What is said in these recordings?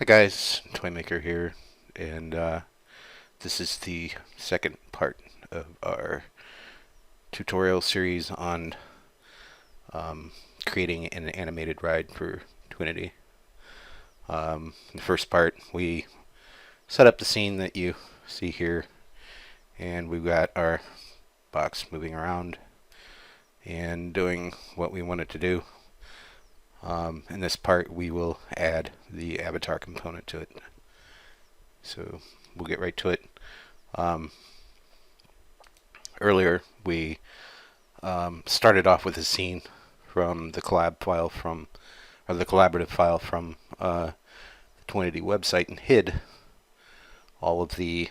Hi guys, Toymaker here, and this is the second part of our tutorial series on creating an animated ride for Twinity. In the first part, we set up the scene that you see here, and we've got our box moving around and doing what we want it to do. In this part, we will add the avatar component to it. So we'll get right to it. Um, Earlier, we started off with a scene from the the collaborative file from the Twinity website and hid all of the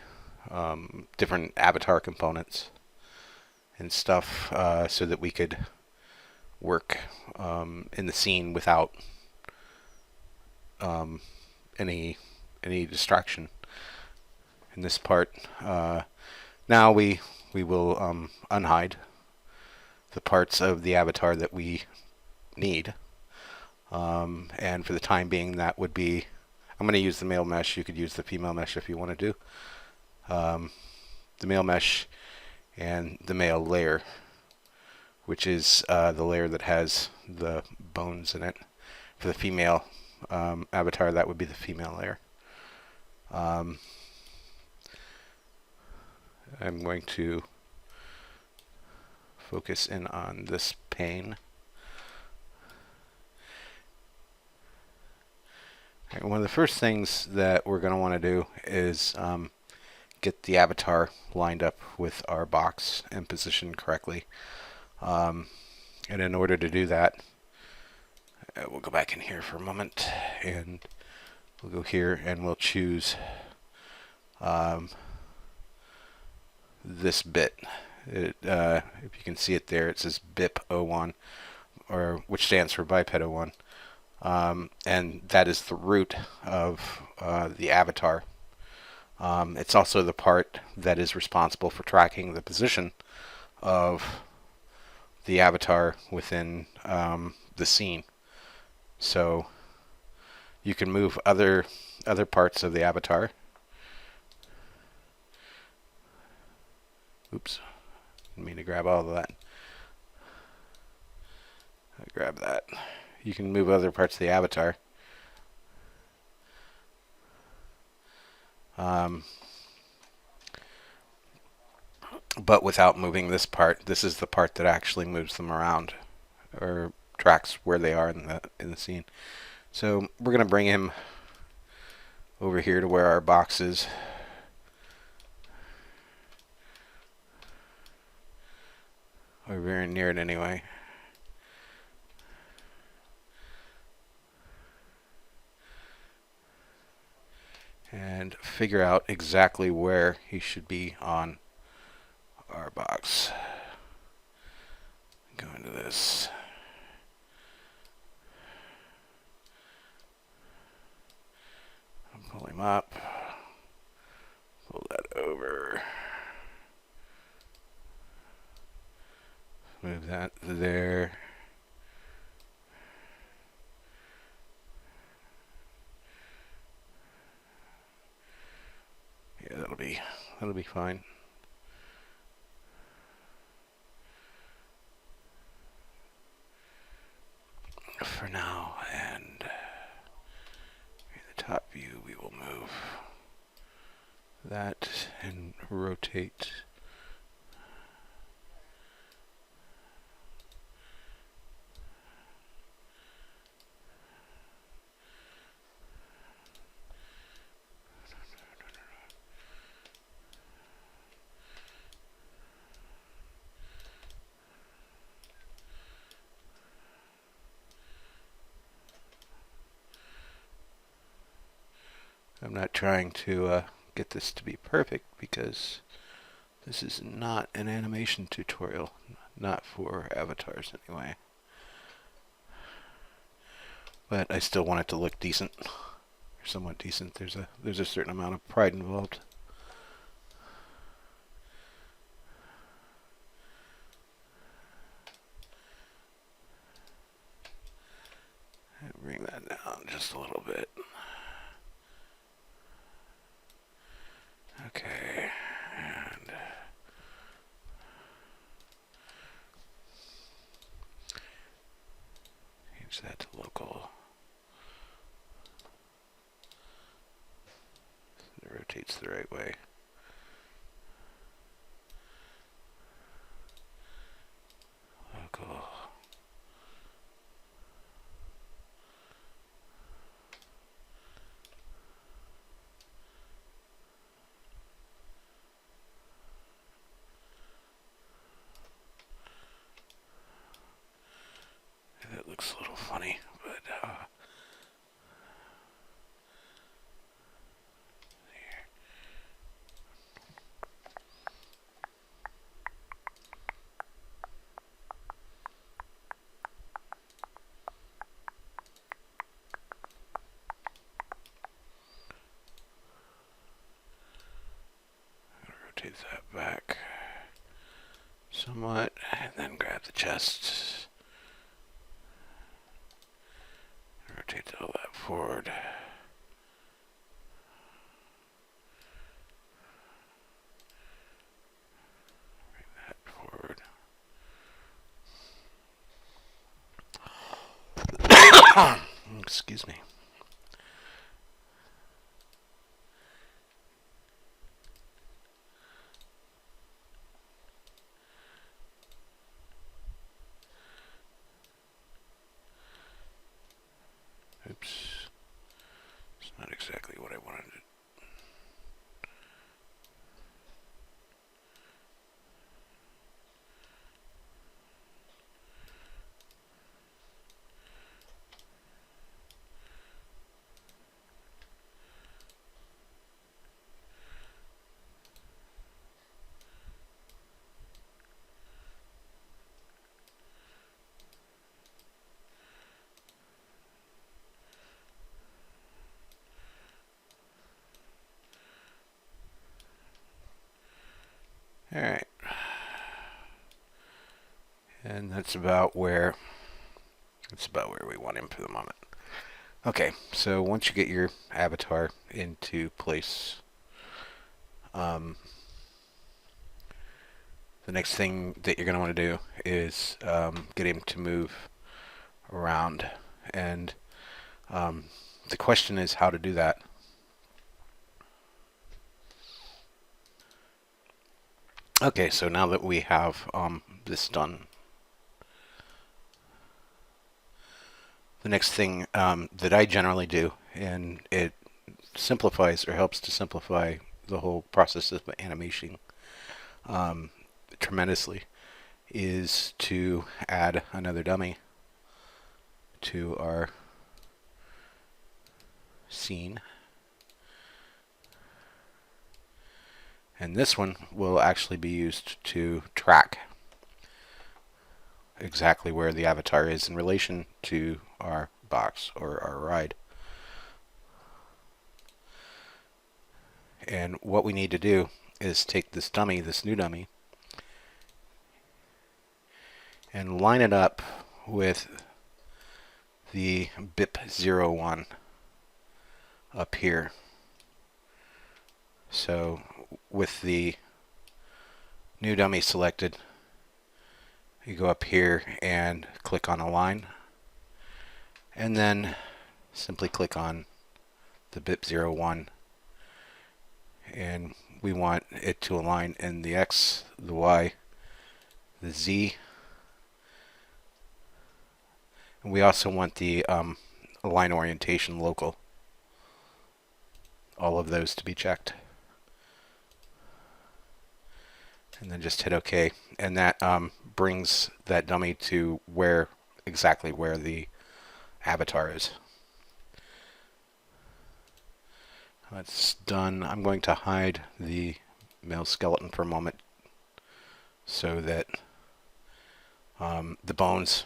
different avatar components and stuff so that we could work in the scene without um, any distraction. In this part, now we will unhide the parts of the avatar that we need. And for the time being, that would be, I'm going to use the male mesh. You could use the female mesh if you want to do. The male mesh and the male layer, which is the layer that has the bones in it. For the female avatar, that would be the female layer. I'm going to focus in on this pane. Right, one of the first things that we're going to want to do is get the avatar lined up with our box and positioned correctly. And in order to do that, we'll go back in here for a moment, and we'll go here and we'll choose this bit. If you can see it there, it says BIP01, which stands for biped 01. And that is the root of the avatar. It's also the part that is responsible for tracking the position of the avatar within the scene. So you can move other parts of the avatar. Oops, didn't mean to grab all of that. Grab that. You can move other parts of the avatar. But without moving this part. This is the part that actually moves them around, or tracks where they are in the scene. So we're going to bring him over here to where our box is. Or very near it anyway. And figure out exactly where he should be on our box. Go into this. Pull him up. Pull that over. Move that there. Yeah, that'll be fine. For now, and in the top view, we will move that and rotate. I'm not trying to get this to be perfect because this is not an animation tutorial, not for avatars anyway. But I still want it to look decent, or somewhat decent. There's a certain amount of pride involved. Bring that down just a little bit. rotates the right way. Local. That looks a little funny, but rotate that back somewhat, and then grab the chest. Rotate all that forward. Bring that forward. Excuse me. Oops. It's not exactly what I wanted to. All right. And that's about where we want him for the moment. Okay, so once you get your avatar into place, the next thing that you're going to want to do is get him to move around. And the question is how to do that. Okay, so now that we have this done, the next thing that I generally do, and it simplifies or helps to simplify the whole process of animation tremendously, is to add another dummy to our scene. And this one will actually be used to track exactly where the avatar is in relation to our box or our ride. And what we need to do is take this dummy, this new dummy, and line it up with the BIP01 up here. So with the new dummy selected, you go up here and click on Align, and then simply click on the BIP01, and we want it to align in the X, the Y, the Z, and we also want the align orientation local, all of those to be checked. And then just hit OK, and that brings that dummy to exactly where the avatar is. That's done. I'm going to hide the male skeleton for a moment so that the bones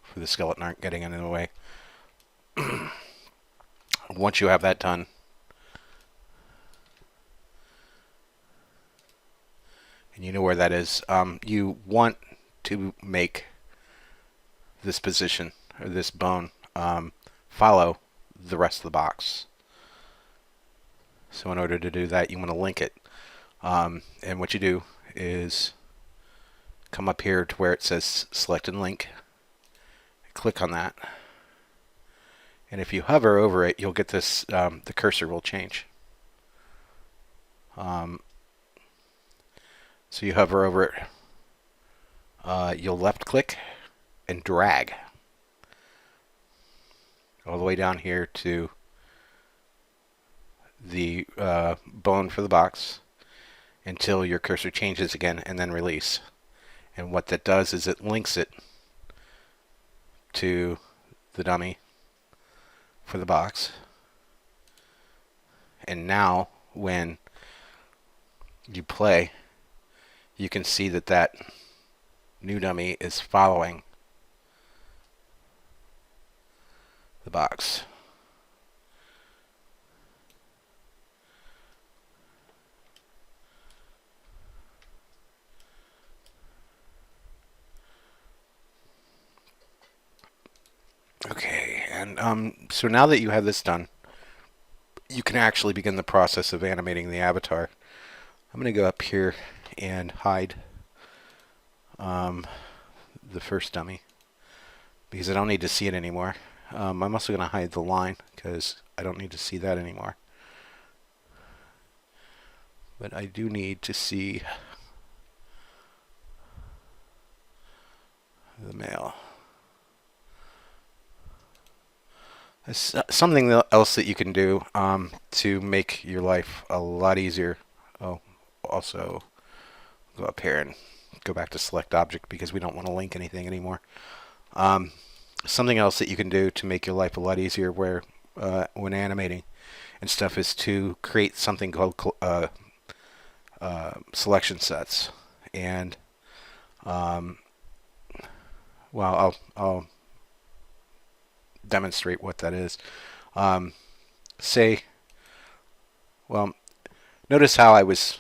for the skeleton aren't getting in the way. Once you have that done, and you know where that is, you want to make this position, or this bone, follow the rest of the box. So in order to do that, you want to link it. And what you do is come up here to where it says Select and Link. Click on that. And if you hover over it, you'll get this, the cursor will change. Um, so you hover over it. You'll left click and drag all the way down here to the bone for the box until your cursor changes again, and then release. And what that does is it links it to the dummy for the box. And now when you play, you can see that that new dummy is following the box. Okay, and so now that you have this done, you can actually begin the process of animating the avatar. I'm going to go up here and hide the first dummy because I don't need to see it anymore. I'm also going to hide the line because I don't need to see that anymore. But I do need to see the male. Something else that you can do to make your life a lot easier. Oh, also go up here and go back to select object because we don't want to link anything anymore. Something else that you can do to make your life a lot easier where when animating and stuff is to create something called selection sets. And well, I'll demonstrate what that is. Well, notice how I was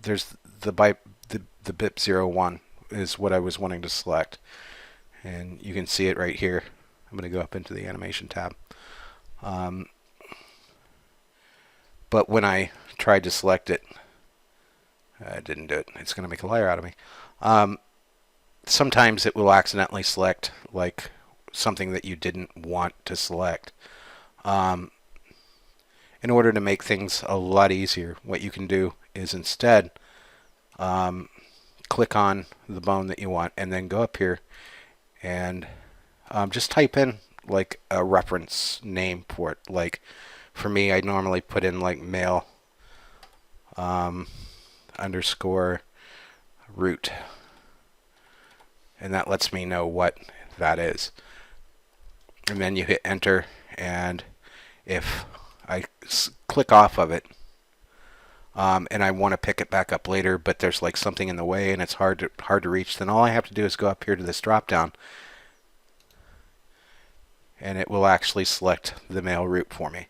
there's the BIP01 is what I was wanting to select, and you can see it right here. I'm going to go up into the animation tab, but when I tried to select it, I didn't do it. It's going to make a liar out of me. Sometimes it will accidentally select like something that you didn't want to select. In order to make things a lot easier, what you can do is instead click on the bone that you want and then go up here and just type in like a reference name for it. Like for me, I normally put in like male underscore root, and that lets me know what that is. And then you hit enter, and if I click off of it and I want to pick it back up later, but there's like something in the way and it's hard to reach, then all I have to do is go up here to this drop down and it will actually select the male root for me.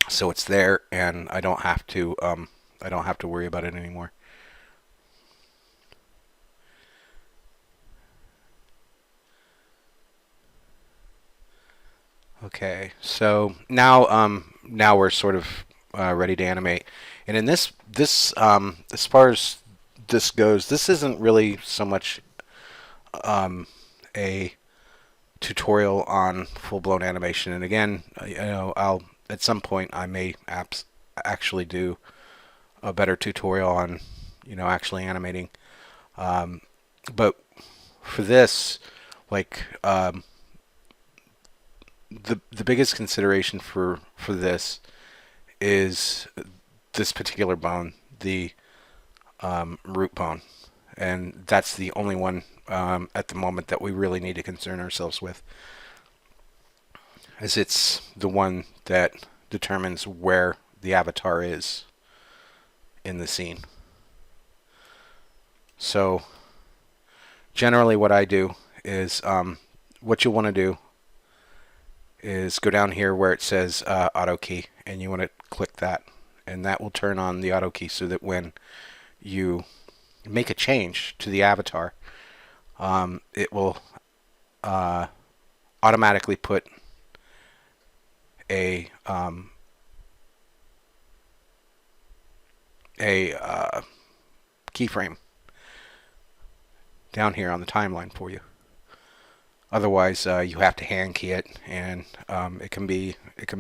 So it's there, and I don't have to worry about it anymore. Okay, so now we're sort of ready to animate, and in this as far as this goes, this isn't really so much a tutorial on full-blown animation. And again, I'll at some point I may actually do a better tutorial on actually animating. But for this, like the biggest consideration for this is this particular bone, the root bone, and that's the only one at the moment that we really need to concern ourselves with, as it's the one that determines where the avatar is in the scene. So generally what I do is what you'll want to do is go down here where it says auto key, and you want to click that, and that will turn on the auto key so that when you make a change to the avatar, it will automatically put a keyframe down here on the timeline for you. Otherwise, you have to hand key it, and it can be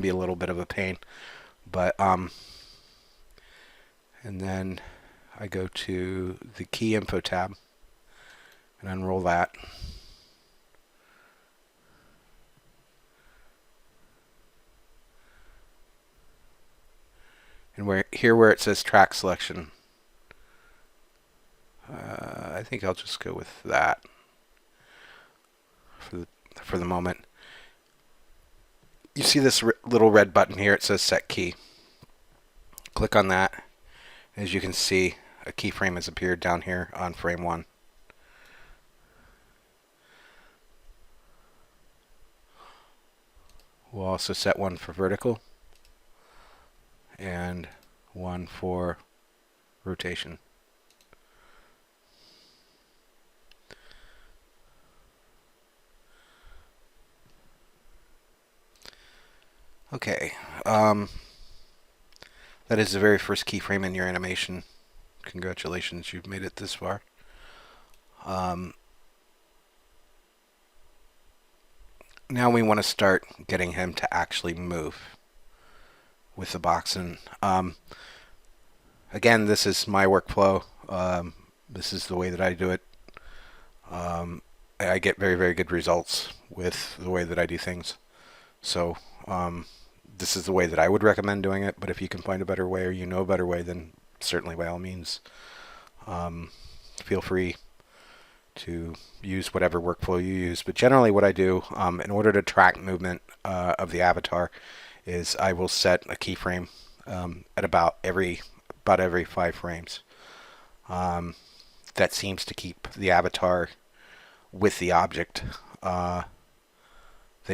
a little bit of a pain. But and then I go to the key info tab and unroll that. And where it says track selection, I think I'll just go with that for the moment. You see this little red button here, it says set key. Click on that. As you can see, a keyframe has appeared down here on frame 1. We'll also set one for vertical and one for rotation. Okay, that is the very first keyframe in your animation. Congratulations, you've made it this far. Now we want to start getting him to actually move with the box. And again, this is my workflow. This is the way that I do it. I get very, very good results with the way that I do things. So this is the way that I would recommend doing it. But if you can find a better way, or you know a better way, then certainly by all means, feel free to use whatever workflow you use. But generally what I do in order to track movement of the avatar is I will set a keyframe at about every 5 frames. That seems to keep the avatar with the object that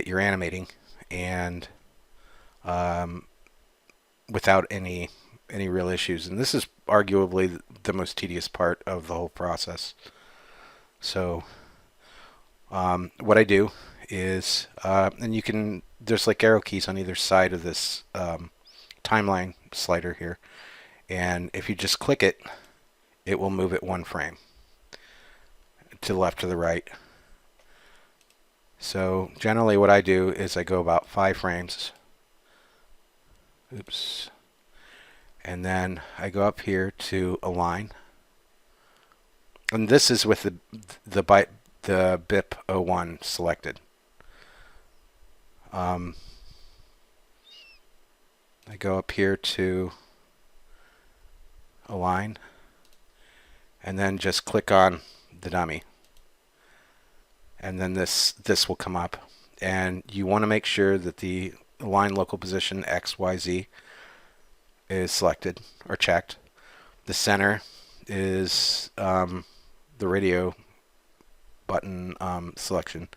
you're animating, and without any real issues. And this is arguably the most tedious part of the whole process. So what I do is, and you can, there's like arrow keys on either side of this timeline slider here, and if you just click it, it will move it 1 frame to the left or the right. So generally what I do is I go about 5 frames. Oops. And then I go up here to align. And this is with the BIP 01 selected. I go up here to align, and then just click on the dummy, and then this will come up, and you want to make sure that the align local position XYZ is selected or checked. The center is the radio button selection,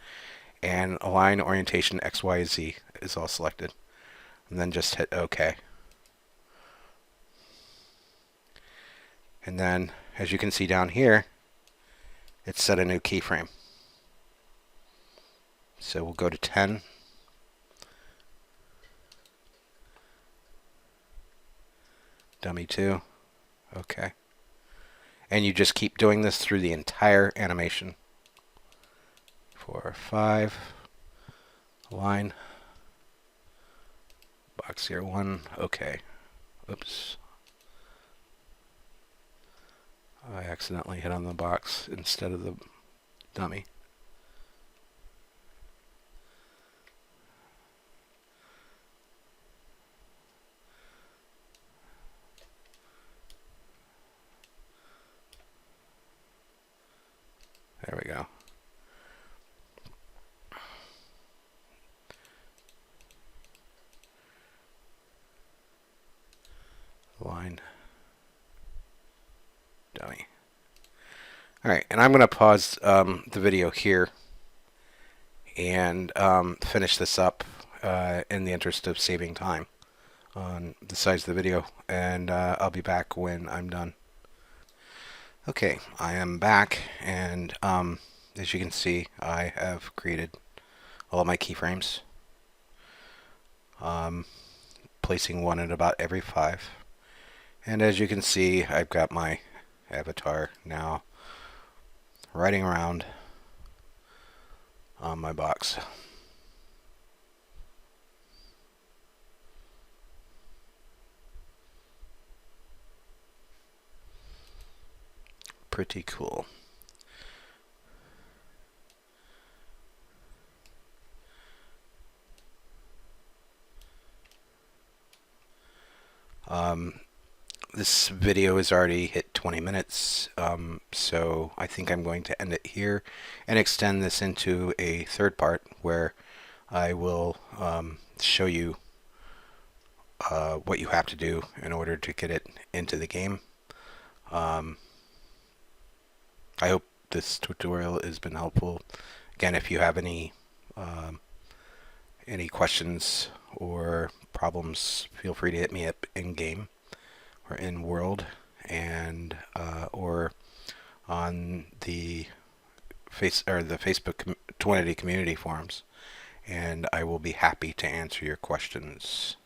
and align orientation XYZ is all selected, and then just hit OK. And then as you can see down here, it's set a new keyframe. So we'll go to 10. Dummy 2. Okay. And you just keep doing this through the entire animation. 4, 5. Line. Box here 1. Okay. Oops. I accidentally hit on the box instead of the dummy. There we go. Line. Dummy. Alright, and I'm going to pause the video here and finish this up in the interest of saving time on the size of the video, and I'll be back when I'm done. Okay, I am back, and as you can see, I have created all of my keyframes, placing one at about every 5. And as you can see, I've got my avatar now riding around on my box. pretty cool. This video has already hit 20 minutes, so I think I'm going to end it here and extend this into a third part where I will show you what you have to do in order to get it into the game. I hope this tutorial has been helpful. Again, if you have any questions or problems, feel free to hit me up in game or in world, and or on the Facebook Twinity community forums, and I will be happy to answer your questions.